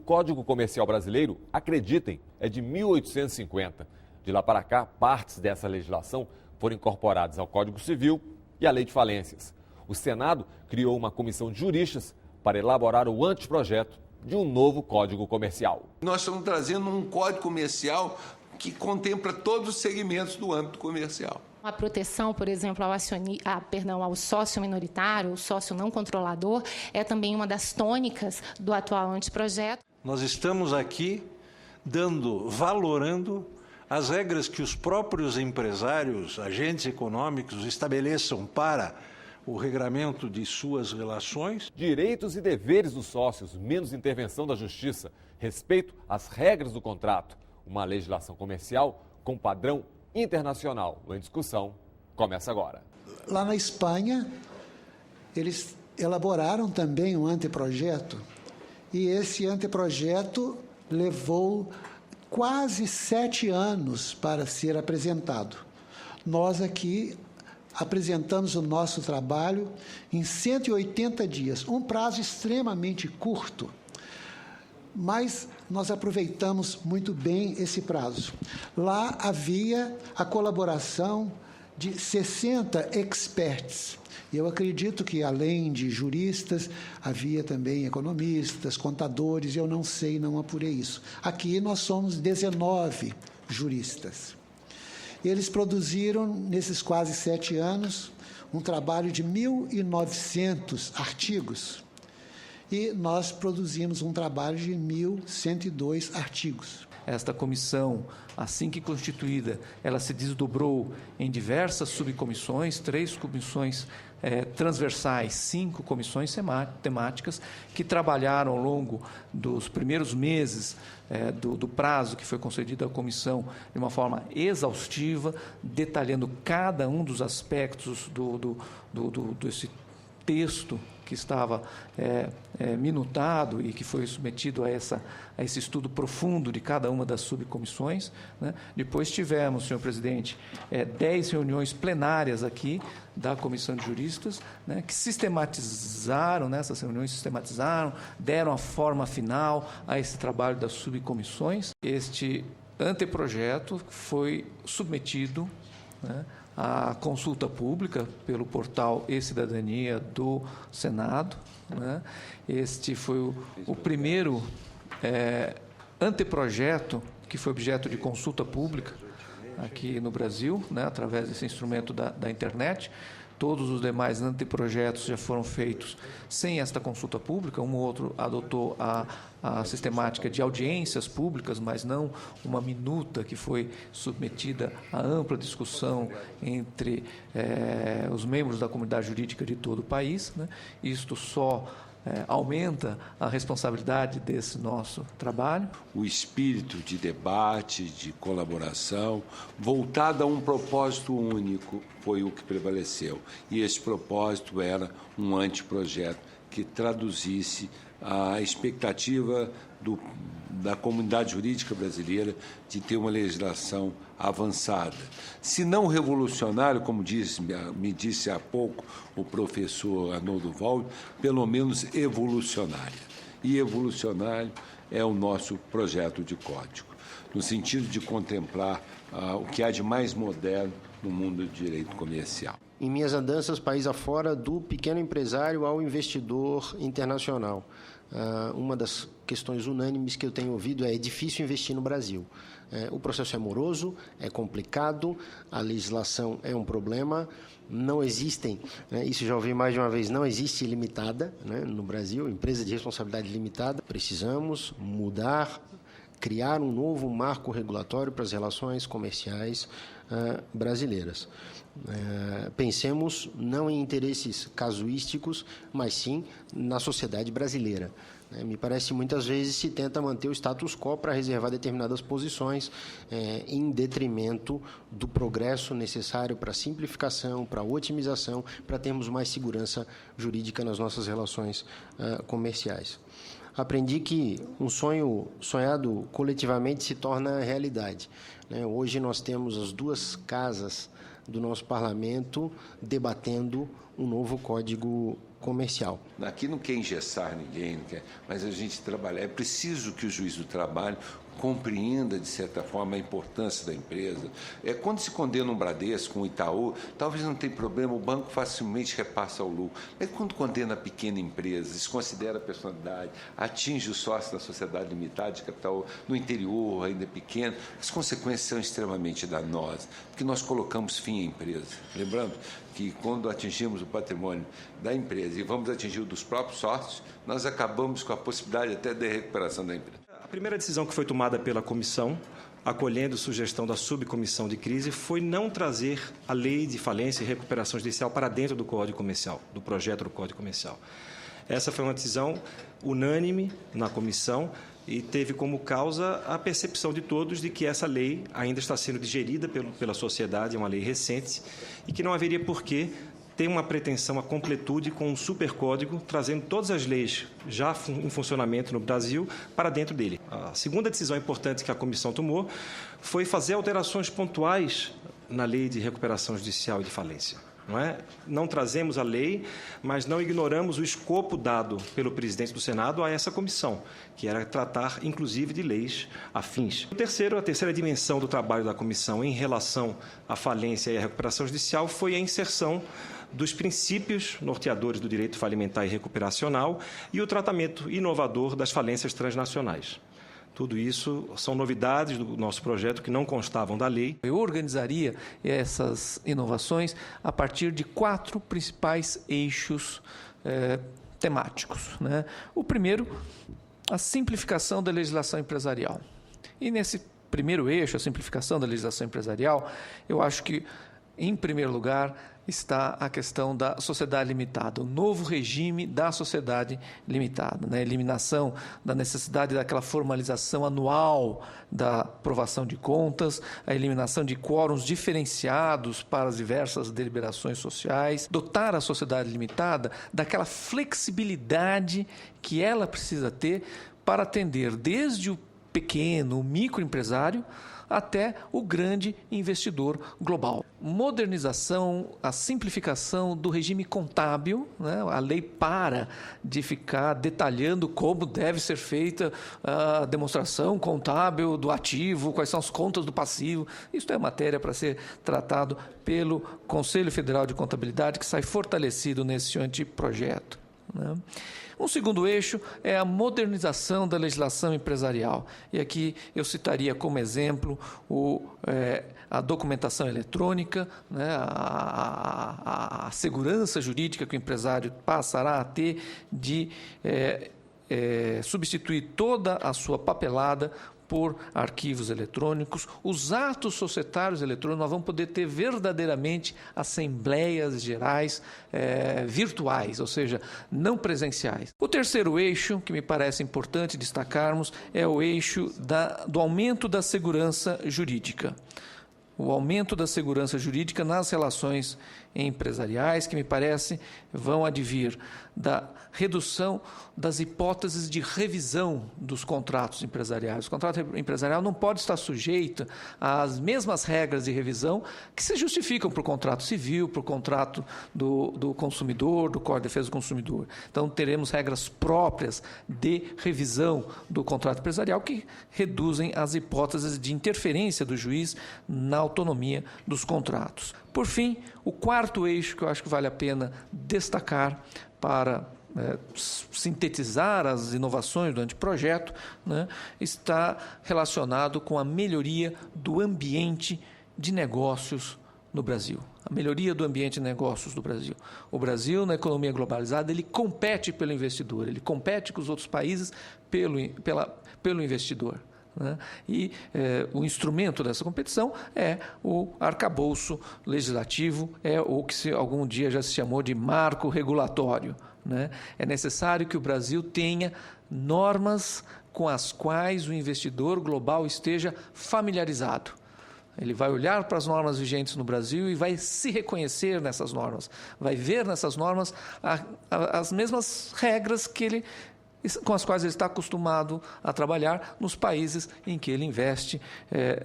Código Comercial Brasileiro, acreditem, é de 1850. De lá para cá, partes dessa legislação foram incorporadas ao Código Civil e à Lei de Falências. O Senado criou uma comissão de juristas para elaborar o anteprojeto de um novo Código Comercial. Nós estamos trazendo um Código Comercial que contempla todos os segmentos do âmbito comercial. A proteção, por exemplo, ao sócio minoritário, o sócio não controlador, é também uma das tônicas do atual anteprojeto. Nós estamos aqui valorando as regras que os próprios empresários, agentes econômicos estabeleçam para o regramento de suas relações. Direitos e deveres dos sócios, menos intervenção da justiça, respeito às regras do contrato. Uma legislação comercial com padrão internacional. Em discussão, começa agora. Lá na Espanha, eles elaboraram também um anteprojeto e esse anteprojeto levou quase 7 anos para ser apresentado. Nós aqui apresentamos o nosso trabalho em 180 dias, um prazo extremamente curto, mas nós aproveitamos muito bem esse prazo. Lá havia a colaboração de 60 experts. Eu acredito que, além de juristas, havia também economistas, contadores, eu não sei, não apurei isso. Aqui nós somos 19 juristas. Eles produziram, nesses quase 7 anos, um trabalho de 1.900 artigos e nós produzimos um trabalho de 1.102 artigos. Esta comissão, assim que constituída, ela se desdobrou em diversas subcomissões, 3 comissões transversais, 5 comissões temáticas, que trabalharam ao longo dos primeiros meses do prazo que foi concedido à comissão de uma forma exaustiva, detalhando cada um dos aspectos desse texto que estava minutado e que foi submetido a esse estudo profundo de cada uma das subcomissões, né? Depois tivemos, senhor presidente, 10 reuniões plenárias aqui da Comissão de Juristas, né, que sistematizaram, nessas reuniões sistematizaram, deram a forma final a esse trabalho das subcomissões. Este anteprojeto foi submetido, né, a consulta pública pelo portal E-Cidadania do Senado, né? Este foi o primeiro anteprojeto que foi objeto de consulta pública aqui no Brasil, né? Através desse instrumento da internet. Todos os demais anteprojetos já foram feitos sem esta consulta pública. Um ou outro adotou a sistemática de audiências públicas, mas não uma minuta que foi submetida a ampla discussão entre os membros da comunidade jurídica de todo o país, né? Isto só aumenta a responsabilidade desse nosso trabalho. O espírito de debate, de colaboração, voltado a um propósito único, foi o que prevaleceu. E esse propósito era um anteprojeto que traduzisse a expectativa da comunidade jurídica brasileira de ter uma legislação avançada. Se não revolucionário, como me disse há pouco o professor Arnoldo Valde, pelo menos evolucionária. E evolucionário é o nosso projeto de código, no sentido de contemplar o que há de mais moderno no mundo do direito comercial. Em minhas andanças país afora, do pequeno empresário ao investidor internacional, uma das questões unânimes que eu tenho ouvido é difícil investir no Brasil. O processo é moroso, é complicado, a legislação é um problema, não existem, isso já ouvi mais de uma vez, não existe ilimitada, no Brasil, empresa de responsabilidade limitada. Precisamos mudar, criar um novo marco regulatório para as relações comerciais brasileiras. Pensemos não em interesses casuísticos, mas sim na sociedade brasileira. Me parece que muitas vezes se tenta manter o status quo para reservar determinadas posições em detrimento do progresso necessário para a simplificação, para a otimização, para termos mais segurança jurídica nas nossas relações comerciais. Aprendi que um sonho sonhado coletivamente se torna realidade. Hoje nós temos as 2 casas do nosso parlamento debatendo um novo Código comercial. Aqui não quer engessar ninguém, mas a gente trabalha. É preciso que o juiz do trabalho compreenda, de certa forma, a importância da empresa. Quando se condena um Bradesco, um Itaú, talvez não tenha problema, o banco facilmente repassa o lucro. Mas quando condena a pequena empresa, desconsidera a personalidade, atinge o sócio da sociedade limitada de capital no interior, ainda pequeno, as consequências são extremamente danosas, porque nós colocamos fim à empresa. Lembrando que quando atingimos o patrimônio da empresa e vamos atingir o dos próprios sócios, nós acabamos com a possibilidade até de recuperação da empresa. A primeira decisão que foi tomada pela comissão, acolhendo sugestão da subcomissão de crise, foi não trazer a lei de falência e recuperação judicial para dentro do Código Comercial, do projeto do Código Comercial. Essa foi uma decisão unânime na comissão e teve como causa a percepção de todos de que essa lei ainda está sendo digerida pela sociedade, é uma lei recente, e que não haveria por que tem uma pretensão à completude com um supercódigo, trazendo todas as leis já em funcionamento no Brasil para dentro dele. A segunda decisão importante que a comissão tomou foi fazer alterações pontuais na lei de recuperação judicial e de falência. Não trazemos a lei, mas não ignoramos o escopo dado pelo presidente do Senado a essa comissão, que era tratar, inclusive, de leis afins. A terceira dimensão do trabalho da comissão em relação à falência e à recuperação judicial foi a inserção dos princípios norteadores do direito falimentar e recuperacional e o tratamento inovador das falências transnacionais. Tudo isso são novidades do nosso projeto que não constavam da lei. Eu organizaria essas inovações a partir de 4 principais eixos temáticos. O primeiro, a simplificação da legislação empresarial. E nesse primeiro eixo, a simplificação da legislação empresarial, eu acho que, em primeiro lugar, está a questão da sociedade limitada, o novo regime da sociedade limitada, a eliminação da necessidade daquela formalização anual da aprovação de contas, a eliminação de quórums diferenciados para as diversas deliberações sociais, dotar a sociedade limitada daquela flexibilidade que ela precisa ter para atender desde o pequeno, o microempresário, até o grande investidor global. Modernização, a simplificação do regime contábil, a lei para de ficar detalhando como deve ser feita a demonstração contábil do ativo, quais são as contas do passivo. Isso é matéria para ser tratado pelo Conselho Federal de Contabilidade, que sai fortalecido nesse anteprojeto. Um segundo eixo é a modernização da legislação empresarial. E aqui eu citaria como exemplo a documentação eletrônica, a segurança jurídica que o empresário passará a ter de substituir toda a sua papelada por arquivos eletrônicos, os atos societários eletrônicos, nós vamos poder ter verdadeiramente assembleias gerais virtuais, ou seja, não presenciais. O terceiro eixo, que me parece importante destacarmos, é o eixo do aumento da segurança jurídica. O aumento da segurança jurídica nas relações empresariais, que me parece vão advir da redução das hipóteses de revisão dos contratos empresariais. O contrato empresarial não pode estar sujeito às mesmas regras de revisão que se justificam para o contrato civil, para o contrato do consumidor, do Código de Defesa do Consumidor. Então, teremos regras próprias de revisão do contrato empresarial que reduzem as hipóteses de interferência do juiz na autonomia dos contratos. Por fim, o quarto eixo que eu acho que vale a pena destacar para sintetizar as inovações do anteprojeto, está relacionado com a melhoria do ambiente de negócios no Brasil. A melhoria do ambiente de negócios do Brasil. O Brasil, na economia globalizada, ele compete pelo investidor, ele compete com os outros países pelo investidor. E o instrumento dessa competição é o arcabouço legislativo, é o que algum dia já se chamou de marco regulatório. É necessário que o Brasil tenha normas com as quais o investidor global esteja familiarizado. Ele vai olhar para as normas vigentes no Brasil e vai se reconhecer nessas normas, vai ver nessas normas as mesmas regras com as quais ele está acostumado a trabalhar nos países em que ele investe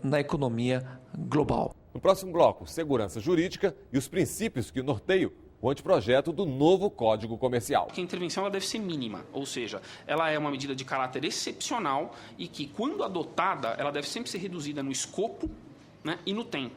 na economia global. No próximo bloco, segurança jurídica e os princípios que norteiam o anteprojeto do novo Código Comercial. A intervenção ela deve ser mínima, ou seja, ela é uma medida de caráter excepcional e que, quando adotada, ela deve sempre ser reduzida no escopo, né, e no tempo.